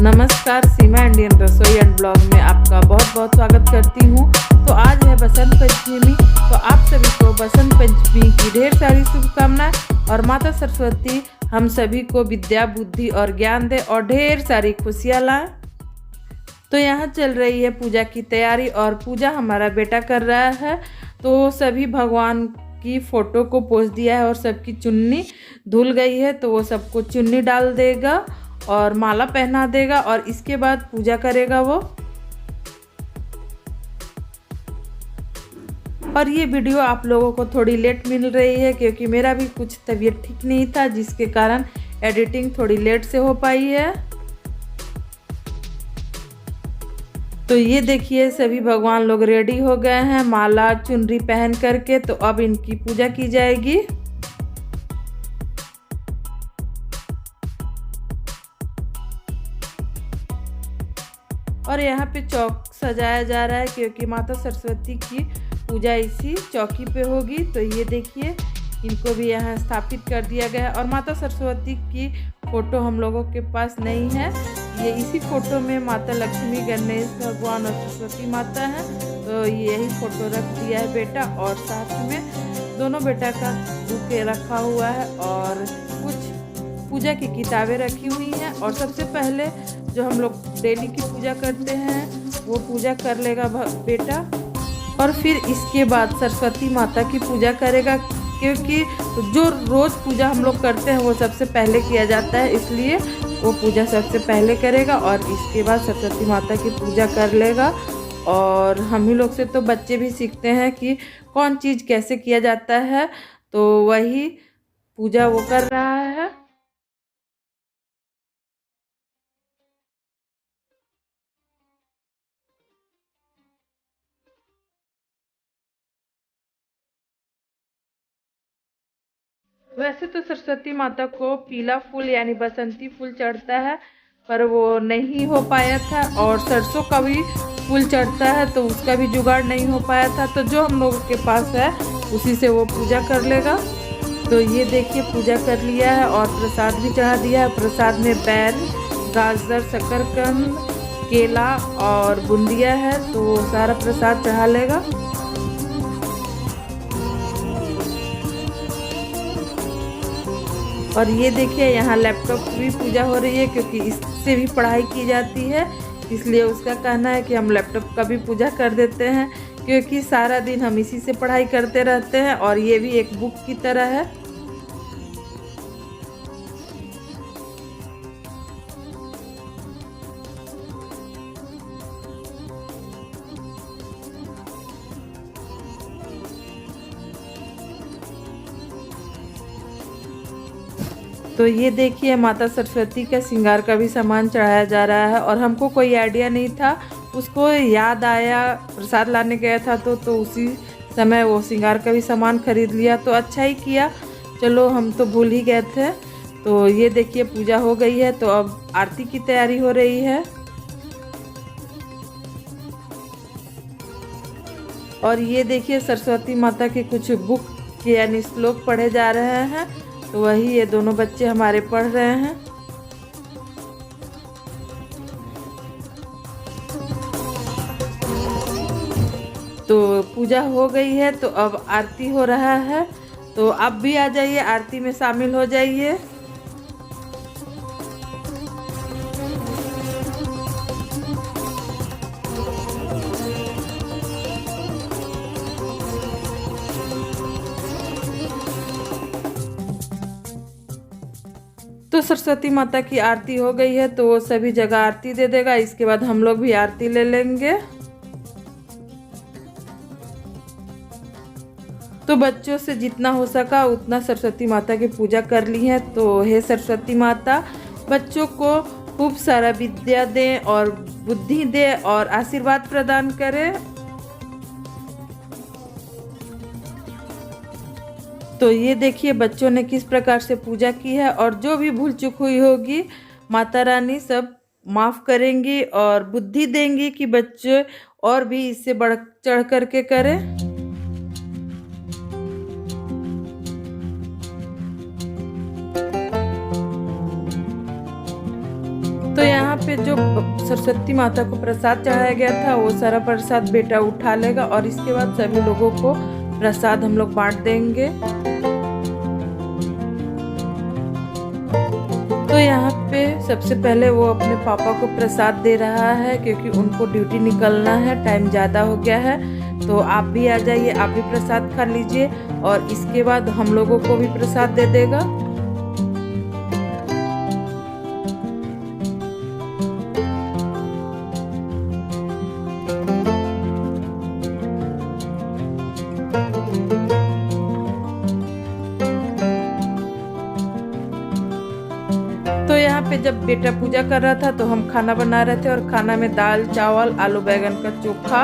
नमस्कार, सीमा इंडियन रसोई and blog में आपका बहुत बहुत स्वागत करती हूँ। तो आज है बसंत पंचमी। तो आप सभी को बसंत पंचमी की ढेर सारी शुभकामनाएं और माता सरस्वती हम सभी को विद्या, बुद्धि और ज्ञान दे और ढेर सारी खुशियाँ लाए। तो यहाँ चल रही है पूजा की तैयारी और पूजा हमारा बेटा कर रहा है। तो सभी भगवान की फ़ोटो को पोंछ दिया है और सबकी चुन्नी धुल गई है, तो वो सबको चुन्नी डाल देगा और माला पहना देगा और इसके बाद पूजा करेगा वो। और ये वीडियो आप लोगों को थोड़ी लेट मिल रही है क्योंकि मेरा भी कुछ तबीयत ठीक नहीं था, जिसके कारण एडिटिंग थोड़ी लेट से हो पाई है। तो ये देखिए सभी भगवान लोग रेडी हो गए हैं माला चुनरी पहन करके। तो अब इनकी पूजा की जाएगी। और यहाँ पे चौक सजाया जा रहा है क्योंकि माता सरस्वती की पूजा इसी चौकी पे होगी। तो ये देखिए इनको भी यहाँ स्थापित कर दिया गया है। और माता सरस्वती की फ़ोटो हम लोगों के पास नहीं है। ये इसी फ़ोटो में माता लक्ष्मी, गणेश भगवान और सरस्वती माता है। तो यही फ़ोटो रख दिया है बेटा, और साथ में दोनों बेटा का बुके रखा हुआ है और कुछ पूजा की किताबें रखी हुई हैं। और सबसे पहले जो हम लोग डेली की पूजा करते हैं वो पूजा कर लेगा बेटा, और फिर इसके बाद सरस्वती माता की पूजा करेगा क्योंकि जो रोज़ पूजा हम लोग करते हैं वो सबसे पहले किया जाता है, इसलिए वो पूजा सबसे पहले करेगा और इसके बाद सरस्वती माता की पूजा कर लेगा। और हम ही लोग से तो बच्चे भी सीखते हैं कि कौन चीज़ कैसे किया जाता है, तो वही पूजा वो कर रहा है। वैसे तो सरस्वती माता को पीला फूल यानी बसंती फूल चढ़ता है, पर वो नहीं हो पाया था। और सरसों का भी फूल चढ़ता है, तो उसका भी जुगाड़ नहीं हो पाया था। तो जो हम लोगों के पास है उसी से वो पूजा कर लेगा। तो ये देखिए पूजा कर लिया है और प्रसाद भी चढ़ा दिया है। प्रसाद में बैर, गाजर, शकरकंद, केला और बूंदिया है, तो वो सारा प्रसाद चढ़ा लेगा। और ये देखिए यहाँ लैपटॉप की भी पूजा हो रही है क्योंकि इससे भी पढ़ाई की जाती है, इसलिए उसका कहना है कि हम लैपटॉप का भी पूजा कर देते हैं क्योंकि सारा दिन हम इसी से पढ़ाई करते रहते हैं और ये भी एक बुक की तरह है। तो ये देखिए माता सरस्वती का श्रृंगार का भी सामान चढ़ाया जा रहा है। और हमको कोई आइडिया नहीं था, उसको याद आया, प्रसाद लाने गया था तो उसी समय वो श्रृंगार का भी सामान खरीद लिया। तो अच्छा ही किया, चलो हम तो भूल ही गए थे। तो ये देखिए पूजा हो गई है, तो अब आरती की तैयारी हो रही है। और ये देखिए सरस्वती माता के कुछ बुक यानी श्लोक पढ़े जा रहे हैं, तो वही ये दोनों बच्चे हमारे पढ़ रहे हैं। तो पूजा हो गई है, तो अब आरती हो रहा है। तो आप भी आ जाइए, आरती में शामिल हो जाइए। तो सरस्वती माता की आरती हो गई है, तो वो सभी जगह आरती दे देगा। इसके बाद हम लोग भी आरती ले लेंगे। तो बच्चों से जितना हो सका उतना सरस्वती माता की पूजा कर ली है। तो हे सरस्वती माता, बच्चों को खूब सारा विद्या दे और बुद्धि दे और आशीर्वाद प्रदान करे। तो ये देखिए बच्चों ने किस प्रकार से पूजा की है, और जो भी भूल चूक हुई होगी माता रानी सब माफ़ करेंगी और बुद्धि देंगी कि बच्चे और भी इससे बढ़ चढ़ करके करें। यहाँ पे जो सरस्वती माता को प्रसाद चढ़ाया गया था वो सारा प्रसाद बेटा उठा लेगा और इसके बाद सभी लोगों को प्रसाद हम लोग बांट देंगे। तो यहाँ पे सबसे पहले वो अपने पापा को प्रसाद दे रहा है क्योंकि उनको ड्यूटी निकलना है, टाइम ज़्यादा हो गया है। तो आप भी आ जाइए, आप भी प्रसाद खा लीजिए और इसके बाद हम लोगों को भी प्रसाद दे देगा। तो यहाँ पे जब बेटा पूजा कर रहा था तो हम खाना बना रहे थे और खाना में दाल चावल आलू बैंगन का चोखा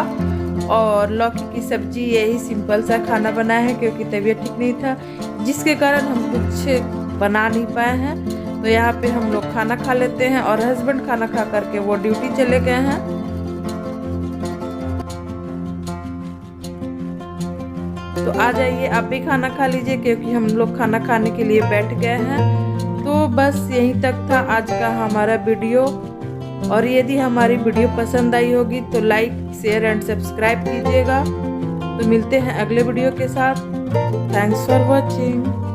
और लौकी की सब्जी, यही सिंपल सा खाना बनाया है क्योंकि तबीयत ठीक नहीं था जिसके कारण हम कुछ बना नहीं पाए हैं। तो यहाँ पे हम लोग खाना खा लेते हैं और हस्बैंड खाना खा करके वो ड्यूटी चले गए हैं। तो आ जाइए आप भी खाना खा लीजिए क्योंकि हम लोग खाना खाने के लिए बैठ गए हैं। तो बस यहीं तक था आज का हमारा वीडियो और यदि हमारी वीडियो पसंद आई होगी तो लाइक शेयर एंड सब्सक्राइब कीजिएगा। तो मिलते हैं अगले वीडियो के साथ। Thanks for watching.